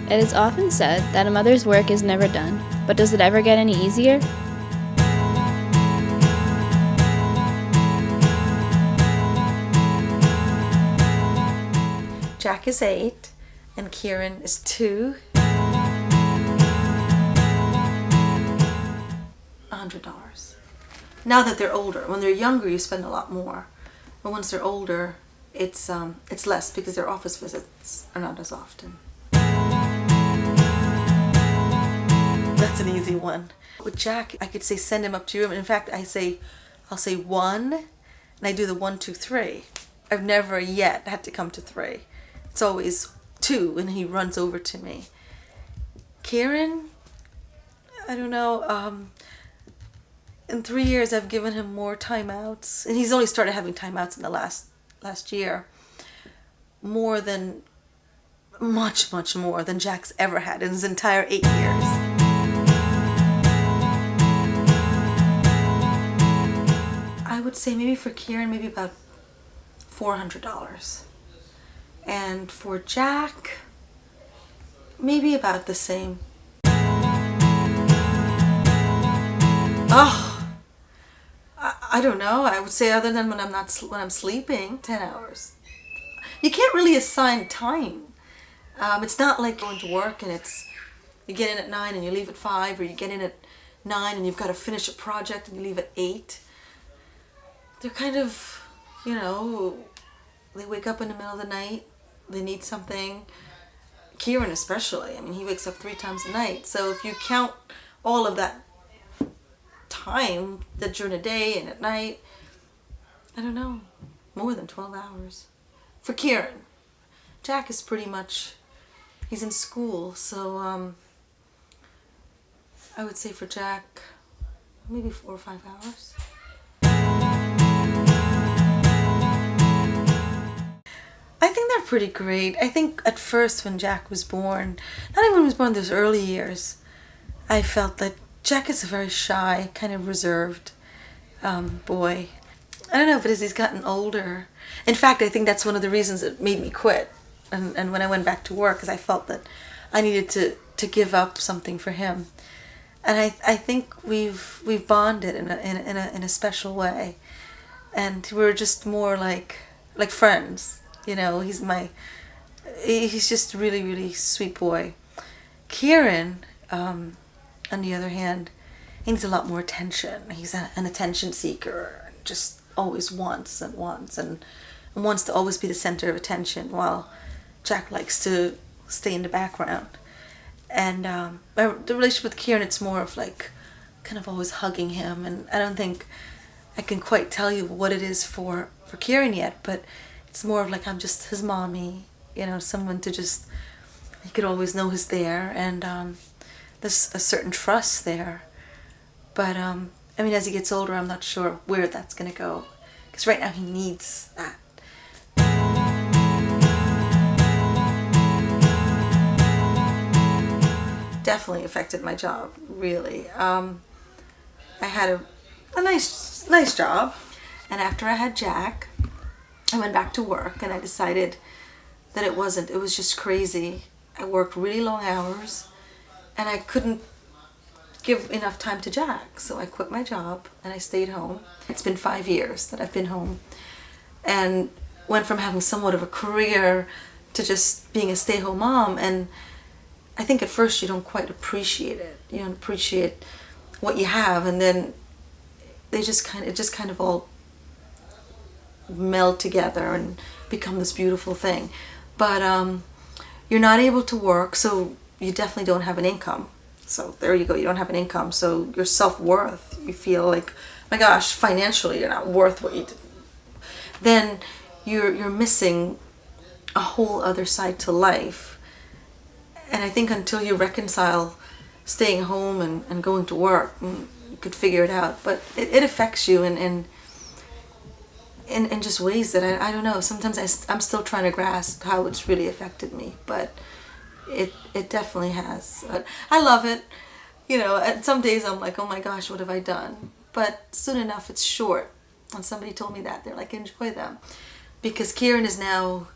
It is often said that a mother's work is never done, but does it ever get any easier? Jack is 8 and Kieran is 2. $100. Now that they're older. When they're younger, you spend a lot more. But once they're older, it's less because their office visits are not as often. That's an easy one. With Jack, I could say send him up to your room. And in fact, I'll say 1, and I do the 1, 2, 3. I've never yet had to come to 3. It's always 2, and he runs over to me. Kieran, I don't know. In 3 years, I've given him more timeouts, and he's only started having timeouts in the last year. Much more than Jack's ever had in his entire 8 years. I would say maybe for Kieran, maybe about $400. And for Jack, maybe about the same. Oh, I don't know. I would say other than when I'm sleeping, 10 hours. You can't really assign time. It's not like going to work and you get in at 9 and you leave at 5, or you get in at 9 and you've got to finish a project and you leave at 8. They're kind of, they wake up in the middle of the night, they need something. Kieran especially, I mean, he wakes up 3 times a night. So if you count all of that time that during the day and at night, I don't know, more than 12 hours. For Kieran. Jack is pretty much, he's in school, so I would say for Jack, maybe 4 or 5 hours. I think they're pretty great. I think at first when Jack was born, not even when he was born, those early years, I felt that Jack is a very shy, kind of reserved boy. I don't know, but as he's gotten older, in fact, I think that's one of the reasons that made me quit. And when I went back to work, because I felt that I needed to give up something for him. And I think we've bonded in a special way, and we're just more like friends. He's just a really, really sweet boy. Kieran, on the other hand, he needs a lot more attention. He's an attention seeker, just always wants and wants to always be the center of attention, while Jack likes to stay in the background. And the relationship with Kieran, it's more of like kind of always hugging him, and I don't think I can quite tell you what it is for Kieran yet, but it's more of like I'm just his mommy, someone to just, he could always know who's there, and there's a certain trust there. But as he gets older, I'm not sure where that's going to go, because right now he needs that. Definitely affected my job, really. I had a nice job, and after I had Jack, I went back to work, and I decided that it was just crazy. I worked really long hours, and I couldn't give enough time to Jack, so I quit my job and I stayed home. It's been 5 years that I've been home, and went from having somewhat of a career to just being a stay-home mom. And I think at first you don't quite appreciate it. You don't appreciate what you have, and then it just kind of all meld together and become this beautiful thing. But you're not able to work, so you definitely don't have an income. So there you go, you don't have an income, so your self-worth, you feel like, my gosh, financially you're not worth what you did. Then you're missing a whole other side to life. And I think until you reconcile staying home and going to work, you could figure it out. But it affects you in just ways that I don't know. Sometimes I'm still trying to grasp how it's really affected me, but it definitely has. But I love it. At some days I'm like, oh my gosh, what have I done? But soon enough, it's short. And somebody told me that. They're like, enjoy them. Because Kieran is now,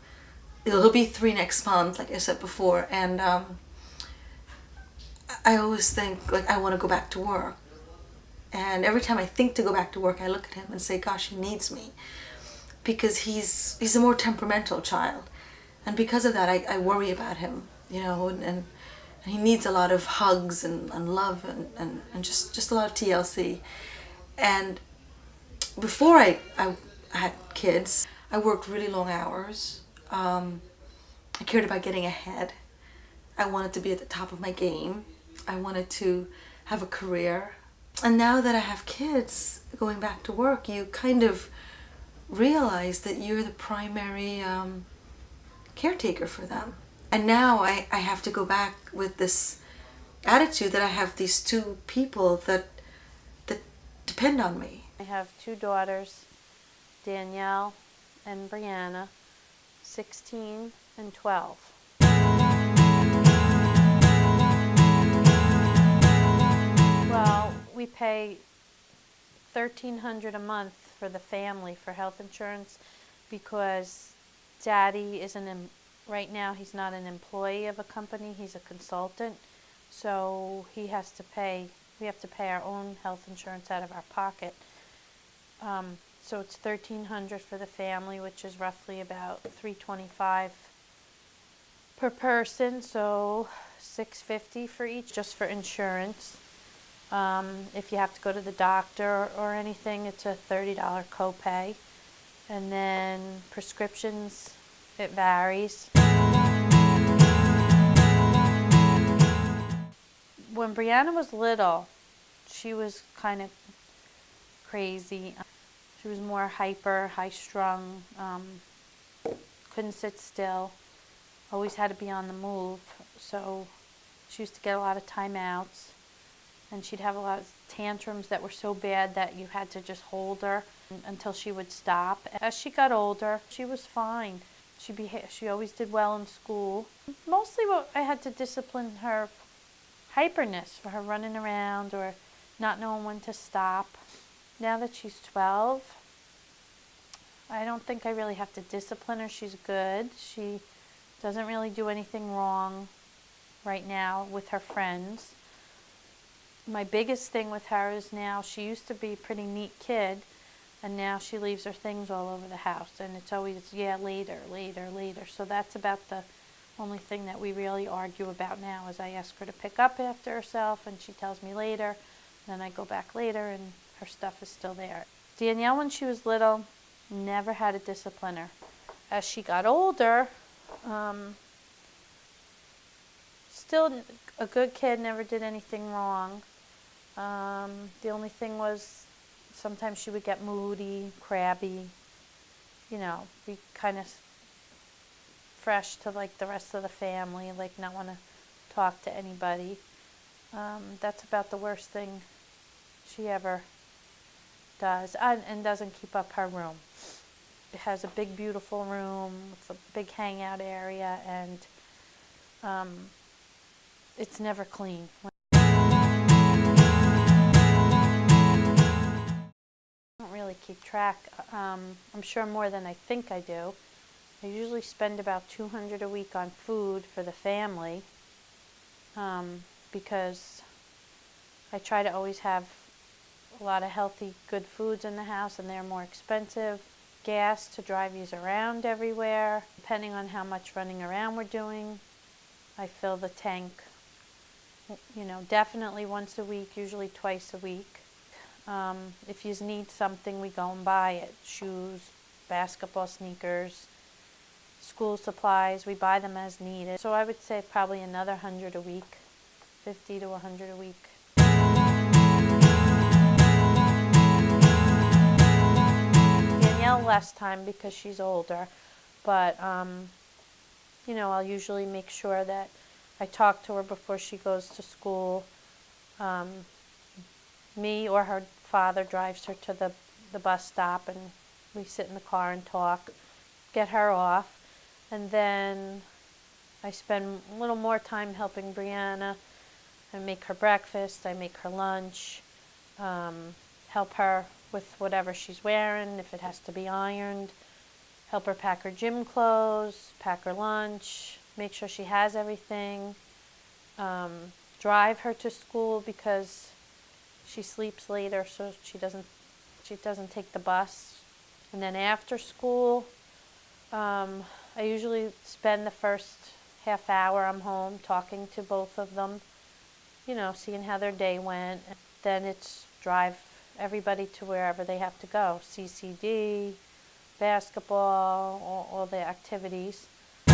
he'll be 3 next month, like I said before, and I always think, like, I want to go back to work. And every time I think to go back to work, I look at him and say, gosh, he needs me. Because he's a more temperamental child. And because of that, I worry about him, you know, and he needs a lot of hugs and love and just a lot of TLC. And before I had kids, I worked really long hours. I cared about getting ahead. I wanted to be at the top of my game. I wanted to have a career. And now that I have kids, going back to work, you kind of realize that you're the primary caretaker for them. And now I have to go back with this attitude that I have these two people that depend on me. I have two daughters, Danielle and Brianna, 16 and 12. Well, we pay $1,300 a month for the family for health insurance because Daddy isn't right now. He's not an employee of a company. He's a consultant, so he has to pay. We have to pay our own health insurance out of our pocket. So it's $1,300 for the family, which is roughly about $325 per person. So $650 for each, just for insurance. If you have to go to the doctor or anything, it's a $30 copay. And then prescriptions, it varies. When Brianna was little, she was kind of crazy. She was more hyper, high-strung, couldn't sit still, always had to be on the move. So she used to get a lot of timeouts. And she'd have a lot of tantrums that were so bad that you had to just hold her until she would stop. As she got older, she was fine. She always did well in school. Mostly what I had to discipline her hyperness for her running around or not knowing when to stop. Now that she's 12, I don't think I really have to discipline her. She's good. She doesn't really do anything wrong right now with her friends. My biggest thing with her is now she used to be a pretty neat kid, and now she leaves her things all over the house, and it's always, yeah, later. So that's about the only thing that we really argue about now is I ask her to pick up after herself, and she tells me later, then I go back later, and her stuff is still there. Danielle, when she was little, never had a discipliner. As she got older, still a good kid, never did anything wrong. The only thing was sometimes she would get moody, crabby, you know, be kind of fresh to like the rest of the family, like not want to talk to anybody. That's about the worst thing she ever does, and doesn't keep up her room. It has a big, beautiful room with a big hangout area, and it's never clean. I don't really keep track. I'm sure more than I think I do. I usually spend about $200 a week on food for the family because I try to always have a lot of healthy, good foods in the house, and they're more expensive. Gas to drive you around everywhere. Depending on how much running around we're doing, I fill the tank, you know, definitely once a week, usually twice a week. If you need something, we go and buy it. Shoes, basketball sneakers, school supplies, we buy them as needed. So I would say probably another 100 a week, 50 to 100 a week. Danielle less time because she's older, but you know, I'll usually make sure that I talk to her before she goes to school. Me or her father drives her to the bus stop, and we sit in the car and talk, get her off, and then I spend a little more time helping Brianna. I make her breakfast, I make her lunch, help her with whatever she's wearing, if it has to be ironed, help her pack her gym clothes, pack her lunch, make sure she has everything, drive her to school because she sleeps later, so she doesn't take the bus. And then after school, I usually spend the first half hour I'm home talking to both of them, seeing how their day went. And then it's drive everybody to wherever they have to go, CCD, basketball, all the activities. For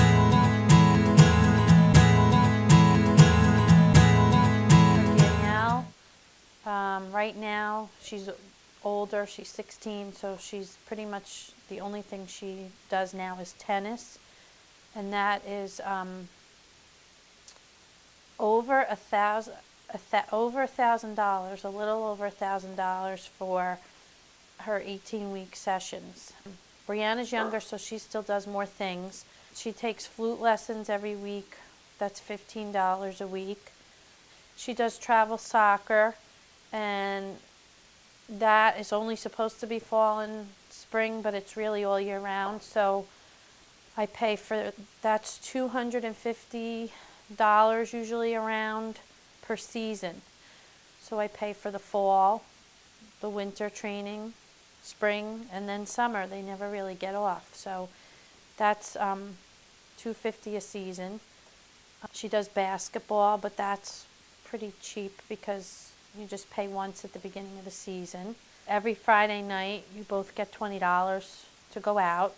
Danielle, right now she's older, she's 16, so she's pretty much the only thing she does now is tennis, and that is over $1,000, a little over $1,000 for her 18-week sessions. Brianna's younger, so she still does more things. She takes flute lessons every week. That's $15 a week. She does travel soccer, and that is only supposed to be fall and spring, but it's really all year round. So I pay for, that's $250 usually around per season. So I pay for the fall, the winter training, spring, and then summer. They never really get off. So that's $250 a season. She does basketball, but that's pretty cheap because you just pay once at the beginning of the season. Every Friday night, you both get $20 to go out.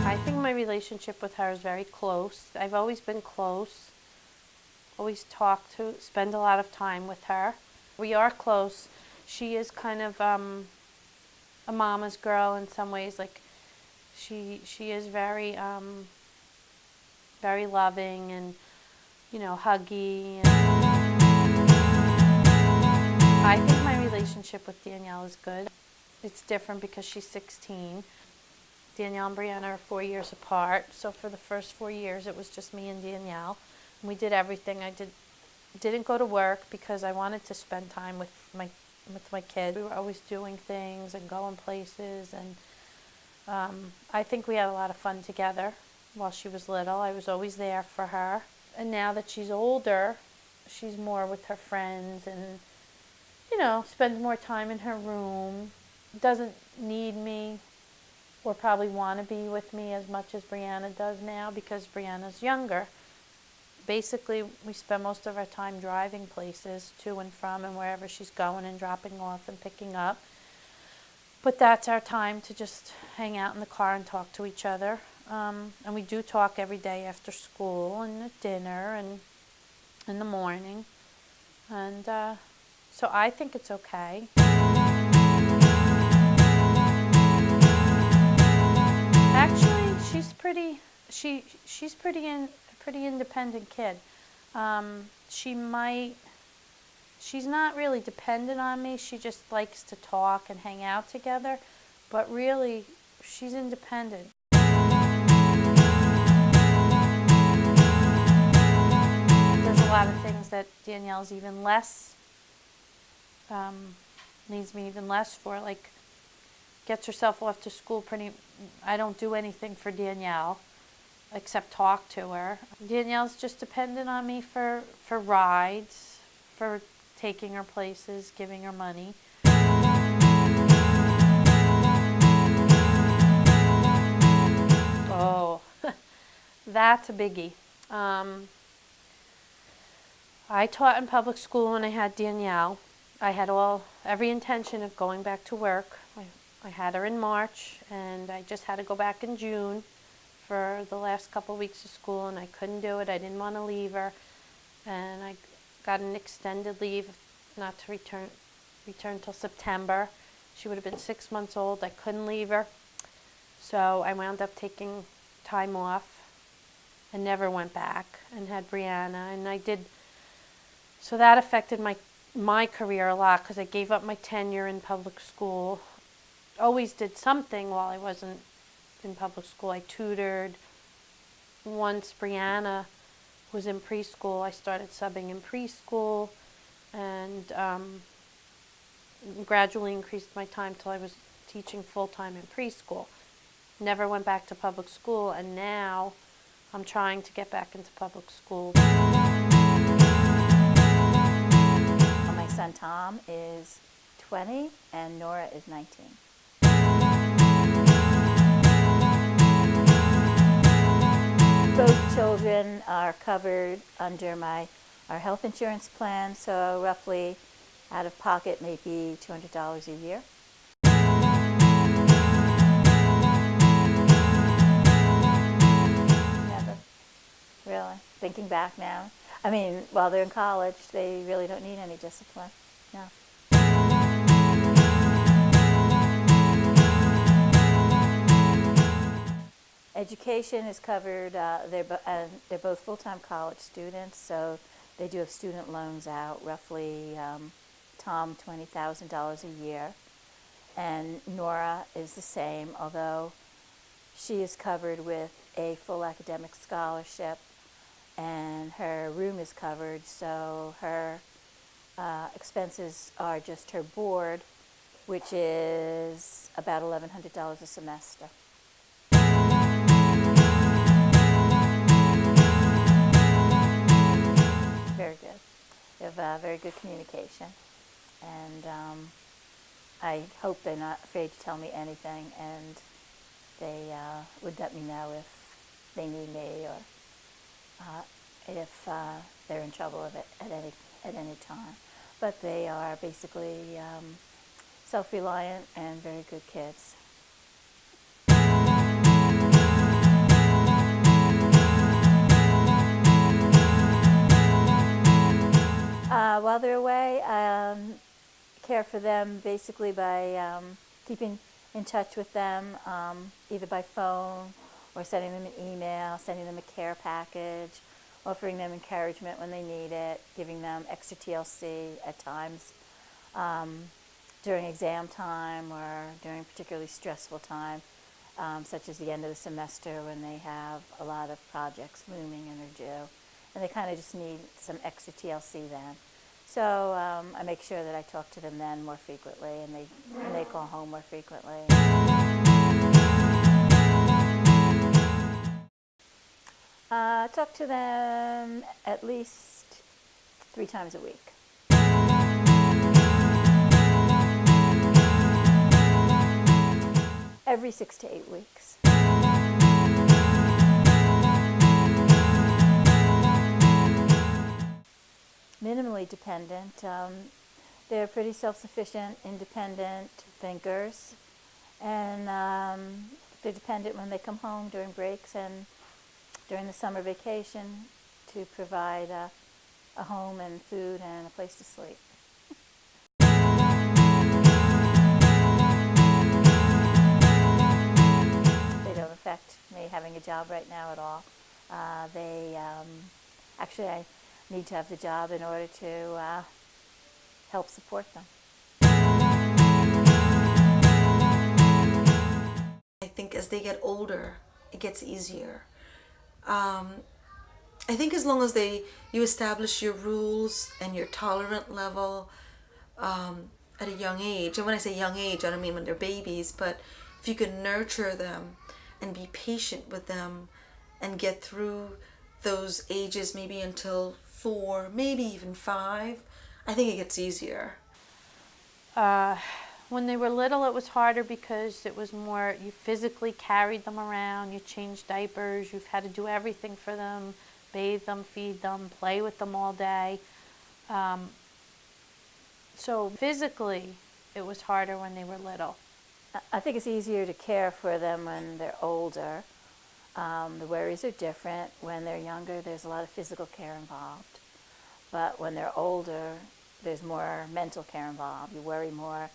I think my relationship with her is very close. I've always been close, always spend a lot of time with her. We are close. She is kind of a mama's girl in some ways. Like she is very very loving and huggy. I think my relationship with Danielle is good. It's different because she's 16. Danielle and Brianna are 4 years apart, so for the first 4 years it was just me and Danielle. And we did everything. Didn't go to work because I wanted to spend time with my kids. We were always doing things and going places, and I think we had a lot of fun together while she was little. I was always there for her. And now that she's older, she's more with her friends and, spends more time in her room. Doesn't need me or probably want to be with me as much as Brianna does now because Brianna's younger. Basically, we spend most of our time driving places to and from and wherever she's going and dropping off and picking up. But that's our time to just hang out in the car and talk to each other. And we do talk every day after school and at dinner and in the morning. And so I think it's okay. Actually, she's pretty independent kid. She's not really dependent on me. She just likes to talk and hang out together. But really, she's independent. There's a lot of things that Danielle's even less, needs me even less for, like gets herself off to school I don't do anything for Danielle except talk to her. Danielle's just dependent on me for rides, for taking her places, giving her money. Oh, that's a biggie. I taught in public school when I had Danielle. I had every intention of going back to work. I had her in March, and I just had to go back in June for the last couple weeks of school, and I couldn't do it. I didn't want to leave her, and I got an extended leave not to return till September. She would have been 6 months old. I couldn't leave her, so I wound up taking time off and never went back and had Brianna, and I did. So that affected my career a lot because I gave up my tenure in public school. Always did something while I wasn't in public school. I tutored. Once Brianna was in preschool, I started subbing in preschool and gradually increased my time till I was teaching full-time in preschool. Never went back to public school, and now I'm trying to get back into public school. My son Tom is 20 and Nora is 19. Both children are covered under our health insurance plan, so roughly out of pocket maybe $200 a year. Never, really. Thinking back now. I mean, while they're in college, they really don't need any discipline. No. Education is covered. They're both full-time college students, so they do have student loans out, roughly Tom $20,000 a year, and Nora is the same, although she is covered with a full academic scholarship, and her room is covered, so her expenses are just her board, which is about $1,100 a semester. Very good. They have very good communication, and I hope they're not afraid to tell me anything, and they would let me know if they need me or if they're in trouble with it at any time. But they are basically self-reliant and very good kids. While they're away, care for them basically by keeping in touch with them, either by phone or sending them an email, sending them a care package, offering them encouragement when they need it, giving them extra TLC at times during exam time or during a particularly stressful time, such as the end of the semester when they have a lot of projects looming and are due. And they kind of just need some extra TLC then. So I make sure that I talk to them then more frequently, and they call home more frequently. I talk to them at least 3 times a week. Every 6 to 8 weeks. Minimally dependent. They're pretty self-sufficient, independent thinkers, and they're dependent when they come home during breaks and during the summer vacation to provide a home and food and a place to sleep. They don't affect me having a job right now at all. Actually, I need to have the job in order to help support them. I think as they get older, it gets easier. I think as long as you establish your rules and your tolerant level at a young age, and when I say young age, I don't mean when they're babies, but if you can nurture them and be patient with them and get through those ages maybe until 4, maybe even 5, I think it gets easier. When they were little, it was harder because it was more, you physically carried them around, you changed diapers, you've had to do everything for them, bathe them, feed them, play with them all day. So physically, it was harder when they were little. I think it's easier to care for them when they're older. The worries are different. When they're younger, there's a lot of physical care involved. But when they're older, there's more mental care involved. You worry more.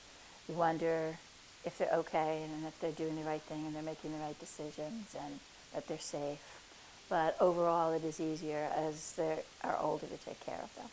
You wonder if they're okay and if they're doing the right thing and they're making the right decisions and that they're safe. But overall, it is easier as they are older to take care of them.